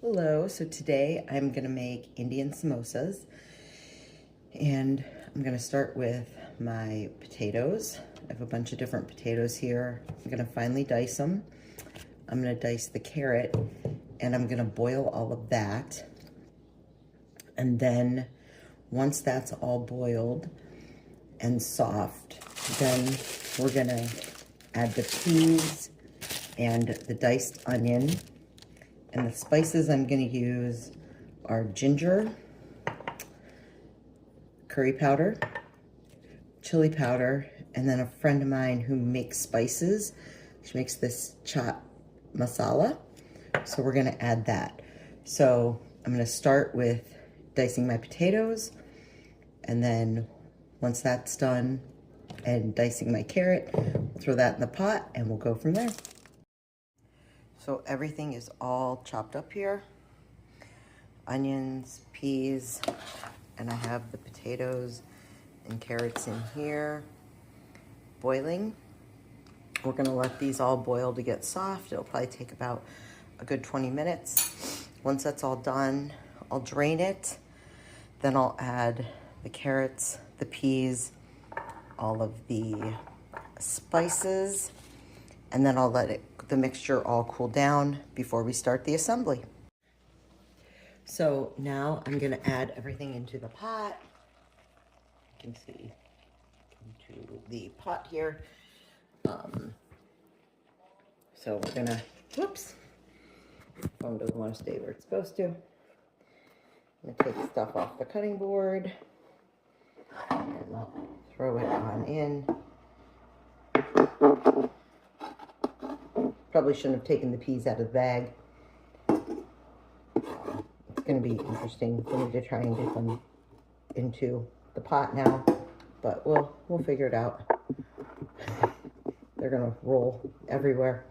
Hello, so today I'm gonna make Indian samosas, and I'm gonna start with my potatoes. I have a bunch of different potatoes here. I'm gonna finely dice them. I'm gonna dice the carrot, and I'm gonna boil all of that. And then once that's all boiled and soft, then we're gonna add the peas and the diced onion. And the spices I'm going to use are ginger, curry powder, chili powder, and then a friend of mine who makes spices. She makes this chaat masala. So we're going to add that. So I'm going to start with dicing my potatoes, and then once that's done and dicing my carrot, we'll throw that in the pot and we'll go from there. So everything is all chopped up here. Onions, peas, and I have the potatoes and carrots in here boiling. We're gonna let these all boil to get soft. It'll probably take about a good 20 minutes. Once that's all done, I'll drain it. Then I'll add the carrots, the peas, all of the spices, and then I'll let the mixture all cool down before we start the assembly. So now I'm gonna add everything into the pot. You can see into the pot here. So we're gonna, whoops, phone doesn't want to stay where it's supposed to. I'm gonna take stuff off the cutting board and throw it on in. Probably shouldn't have taken the peas out of the bag. It's going to be interesting for me to try and get them into the pot now, but we'll figure it out. They're going to roll everywhere.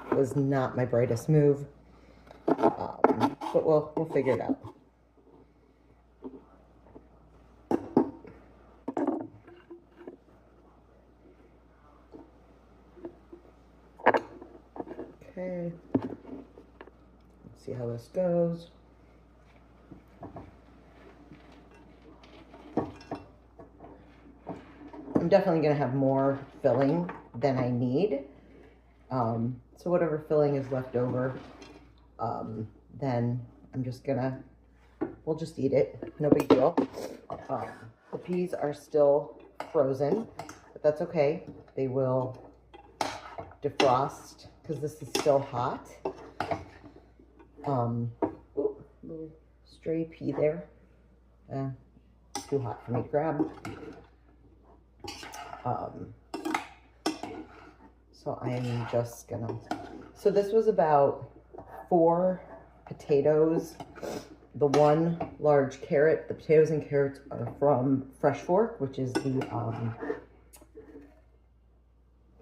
It was not my brightest move, but we'll figure it out. Okay, let's see how this goes. I'm definitely going to have more filling than I need. So whatever filling is left over, then I'm just gonna, we'll just eat it. No big deal. The peas are still frozen, but that's okay. They will defrost because this is still hot. Ooh, little stray pea there. Too hot for me to grab. So I'm just gonna, so this was about 4 potatoes, the 1 large carrot. The potatoes and carrots are from Fresh Fork, which is the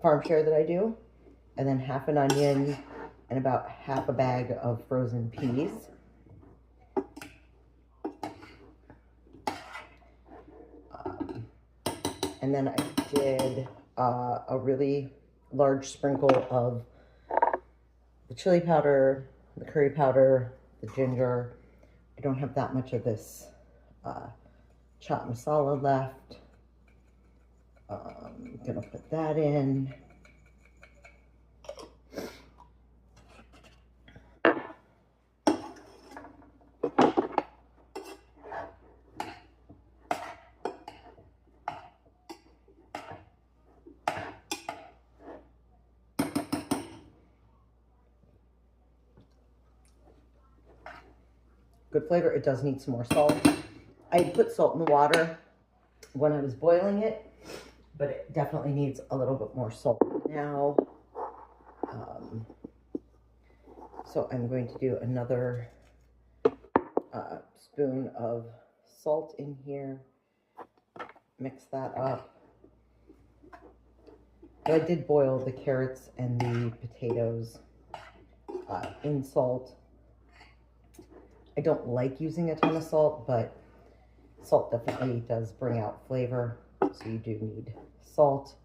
farm share that I do, and then half an onion and about half a bag of frozen peas. And then I did a really large sprinkle of the chili powder, the curry powder, the ginger. I don't have that much of this chaat masala left. I'm gonna put that in. Good flavor. It does need some more salt. I put salt in the water when I was boiling it, but it definitely needs a little bit more salt now. So I'm going to do another spoon of salt in here. Mix that up. But I did boil the carrots and the potatoes in salt. I don't like using a ton of salt, but salt definitely does bring out flavor, so you do need salt.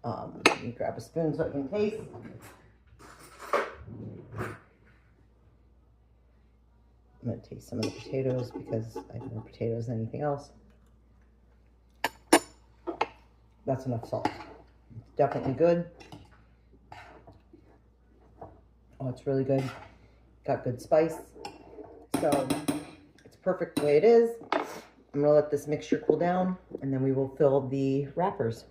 Let me grab a spoon so I can taste. I'm going to taste some of the potatoes because I have more potatoes than anything else. That's enough salt. It's definitely good. Oh, it's really good. Got good spice. So it's perfect the way it is. I'm going to let this mixture cool down, and then we will fill the wrappers.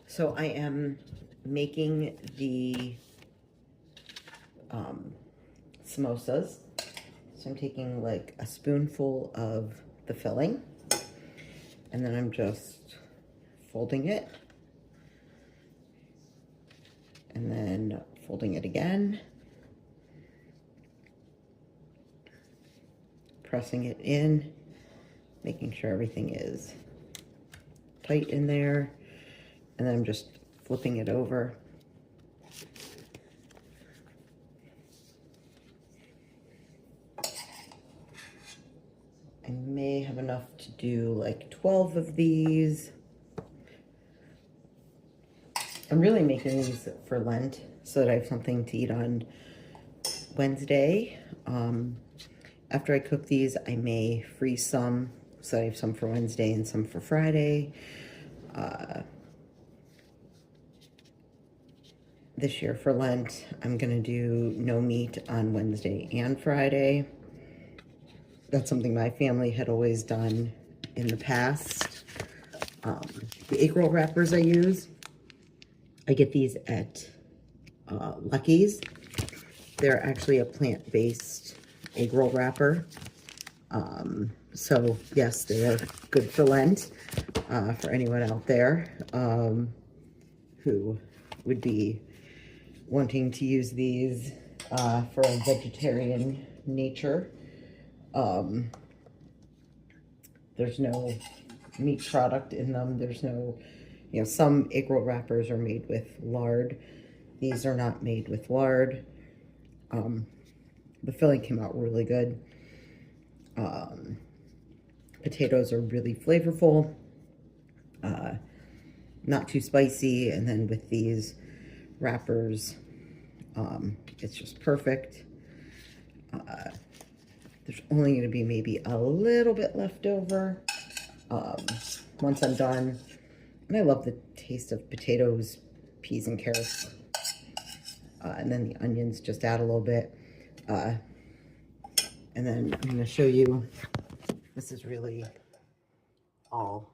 So I am making the samosas. So I'm taking like a spoonful of the filling, and then I'm just folding it, and then folding it again, pressing it in, making sure everything is tight in there, and then I'm just flipping it over. I may have enough to do like 12 of these. I'm really making these for Lent so that I have something to eat on Wednesday. After I cook these, I may freeze some so I have some for Wednesday and some for Friday. This year for Lent, I'm gonna do no meat on Wednesday and Friday. That's something my family had always done in the past. The egg roll wrappers I use, I get these at Lucky's. They're actually a plant-based egg roll wrapper. So yes, they are good for Lent, for anyone out there who would be wanting to use these for a vegetarian nature. There's no meat product in them. There's no, some egg roll wrappers are made with lard. These are not made with lard. The filling came out really good. Potatoes are really flavorful, not too spicy, and then with these wrappers, it's just perfect. There's only going to be maybe a little bit left over once I'm done. And I love the taste of potatoes, peas, and carrots. And then the onions, just add a little bit. And then I'm going to show you, this is really all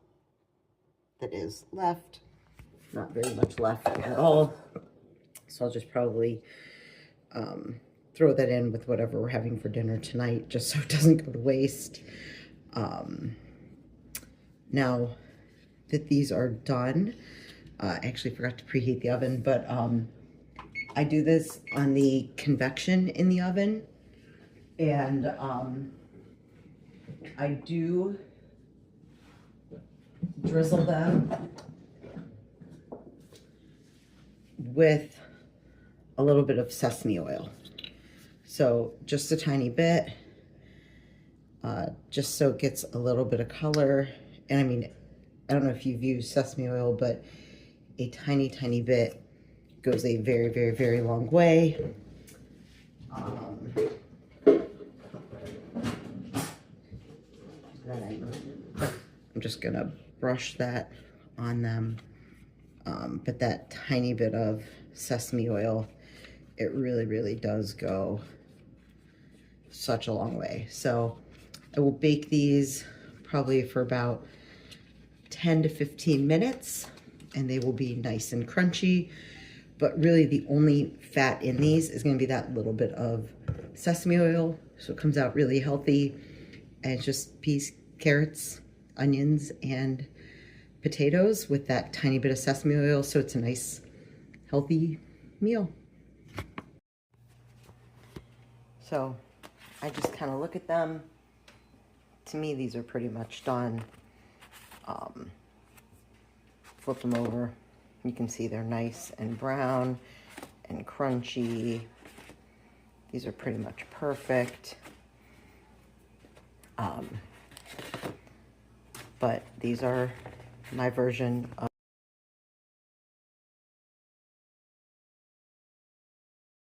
that is left. Not very much left at all. So I'll just probably throw that in with whatever we're having for dinner tonight, just so it doesn't go to waste. Now that these are done, I actually forgot to preheat the oven, but I do this on the convection in the oven, and I do drizzle them with a little bit of sesame oil. So just a tiny bit, just so it gets a little bit of color. And I mean, I don't know if you've used sesame oil, but a tiny, tiny bit goes a very, very, very long way. Then I'm just gonna brush that on them. But that tiny bit of sesame oil, it really, really does go such a long way. So I will bake these probably for about 10 to 15 minutes, and they will be nice and crunchy. But really the only fat in these is going to be that little bit of sesame oil, so it comes out really healthy. And it's just peas, carrots, onions, and potatoes with that tiny bit of sesame oil, so it's a nice healthy meal. So I just kind of look at them. To me, these are pretty much done. Flip them over. You can see they're nice and brown and crunchy. These are pretty much perfect. But these are my version of